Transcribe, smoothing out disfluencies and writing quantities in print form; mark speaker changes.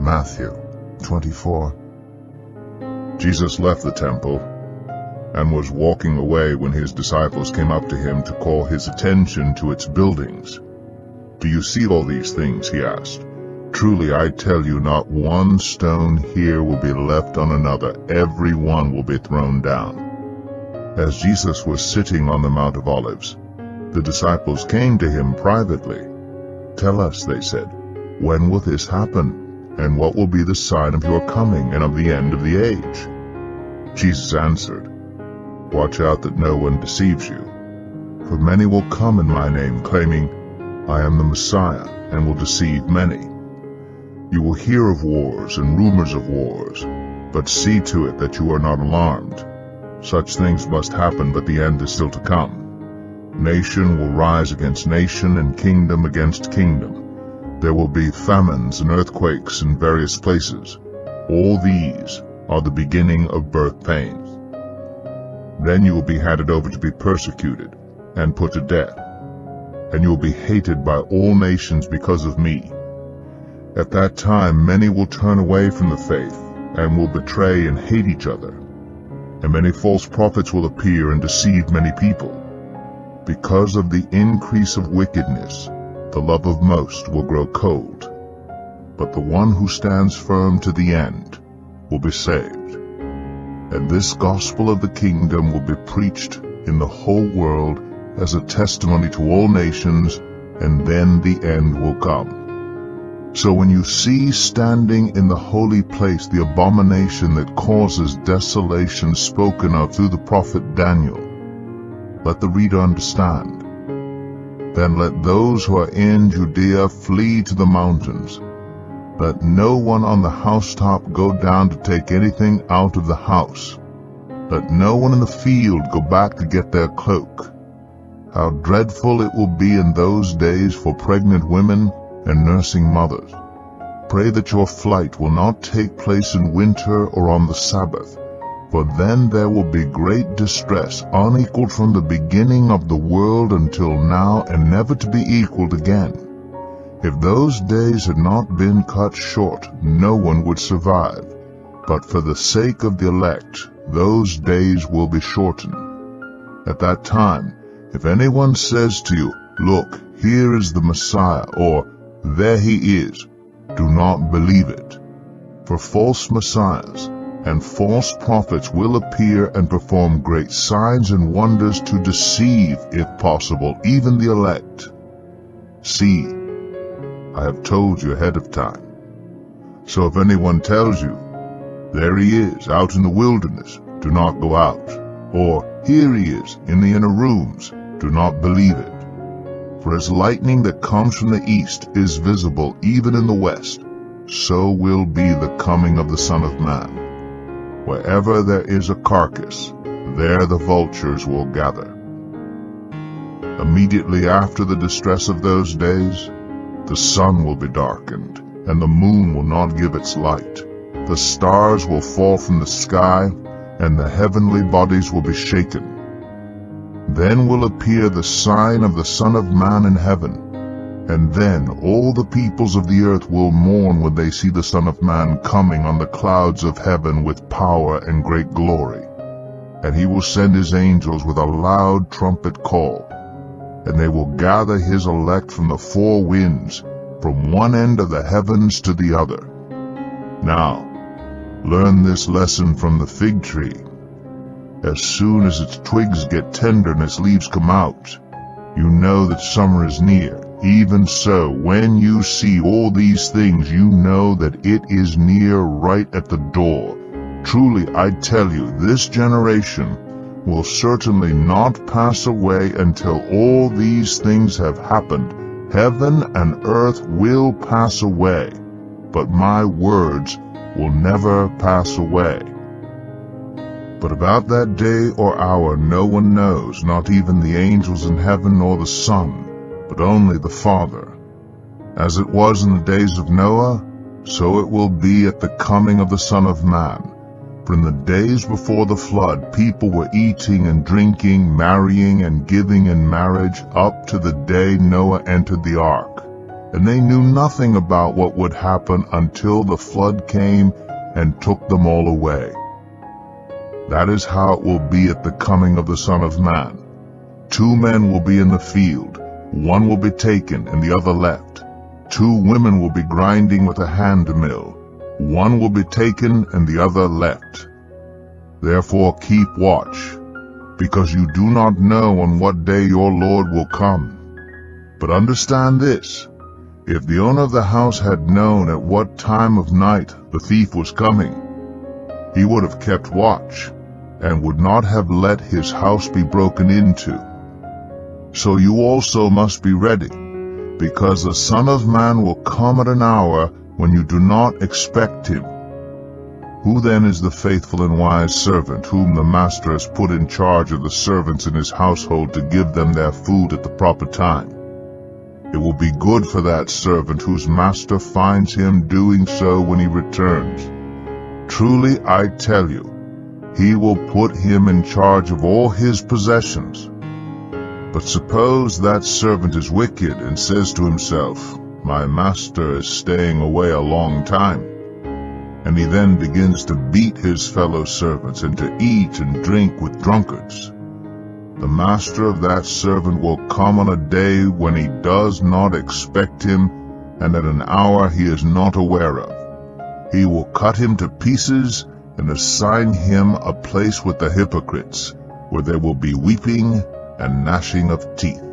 Speaker 1: Matthew 24. Jesus left the temple and was walking away when his disciples came up to him to call his attention to its buildings. "Do you see all these things?" he asked. "Truly I tell you, not one stone here will be left on another. Every one will be thrown down." As Jesus was sitting on the Mount of Olives, the disciples came to him privately. "Tell us," they said, "when will this happen? And what will be the sign of your coming and of the end of the age?" Jesus answered, "Watch out that no one deceives you. For many will come in my name, claiming, 'I am the Messiah,' and will deceive many. You will hear of wars and rumors of wars, but see to it that you are not alarmed. Such things must happen, but the end is still to come. Nation will rise against nation and kingdom against kingdom. There will be famines and earthquakes in various places. All these are the beginning of birth pains. Then you will be handed over to be persecuted and put to death, and you will be hated by all nations because of me. At that time many will turn away from the faith and will betray and hate each other. And many false prophets will appear and deceive many people. Because of the increase of wickedness, the love of most will grow cold. But the one who stands firm to the end will be saved. And this gospel of the kingdom will be preached in the whole world as a testimony to all nations, and then the end will come. So when you see standing in the holy place the abomination that causes desolation spoken of through the prophet Daniel, let the reader understand. Then let those who are in Judea flee to the mountains. Let no one on the housetop go down to take anything out of the house. Let no one in the field go back to get their cloak. How dreadful it will be in those days for pregnant women and nursing mothers. Pray that your flight will not take place in winter or on the Sabbath, for then there will be great distress, unequaled from the beginning of the world until now, and never to be equaled again. If those days had not been cut short, no one would survive. But for the sake of the elect, those days will be shortened. At that time, if anyone says to you, 'Look, here is the Messiah,' or 'There he is,' do not believe it. For false messiahs and false prophets will appear and perform great signs and wonders to deceive, if possible, even the elect. See, I have told you ahead of time. So if anyone tells you, 'There he is, out in the wilderness,' do not go out. Or, 'Here he is, in the inner rooms,' do not believe it. For as lightning that comes from the east is visible even in the west, so will be the coming of the Son of Man. Wherever there is a carcass, there the vultures will gather. Immediately after the distress of those days, the sun will be darkened, and the moon will not give its light. The stars will fall from the sky, and the heavenly bodies will be shaken. Then will appear the sign of the Son of Man in heaven, and then all the peoples of the earth will mourn when they see the Son of Man coming on the clouds of heaven with power and great glory. And he will send his angels with a loud trumpet call, and they will gather his elect from the four winds, from one end of the heavens to the other. Now, learn this lesson from the fig tree. As soon as its twigs get tender and its leaves come out, you know that summer is near. Even so, when you see all these things, you know that it is near, right at the door. Truly, I tell you, this generation will certainly not pass away until all these things have happened. Heaven and earth will pass away, but my words will never pass away. But about that day or hour no one knows, not even the angels in heaven nor the Son, but only the Father. As it was in the days of Noah, so it will be at the coming of the Son of Man. For in the days before the flood, people were eating and drinking, marrying and giving in marriage, up to the day Noah entered the ark. and they knew nothing about what would happen until the flood came and took them all away. That is how it will be at the coming of the Son of Man. 2 men will be in the field, one will be taken and the other left. 2 women will be grinding with a hand mill, one will be taken and the other left. Therefore keep watch, because you do not know on what day your Lord will come. But understand this, if the owner of the house had known at what time of night the thief was coming, he would have kept watch, and would not have let his house be broken into. So you also must be ready, because the Son of Man will come at an hour when you do not expect him. Who then is the faithful and wise servant whom the master has put in charge of the servants in his household to give them their food at the proper time? It will be good for that servant whose master finds him doing so when he returns. Truly I tell you, he will put him in charge of all his possessions. But suppose that servant is wicked and says to himself, "My master is staying away a long time," and he then begins to beat his fellow servants and to eat and drink with drunkards. The master of that servant will come on a day when he does not expect him, and at an hour he is not aware of. He will cut him to pieces and assign him a place with the hypocrites, where there will be weeping and gnashing of teeth.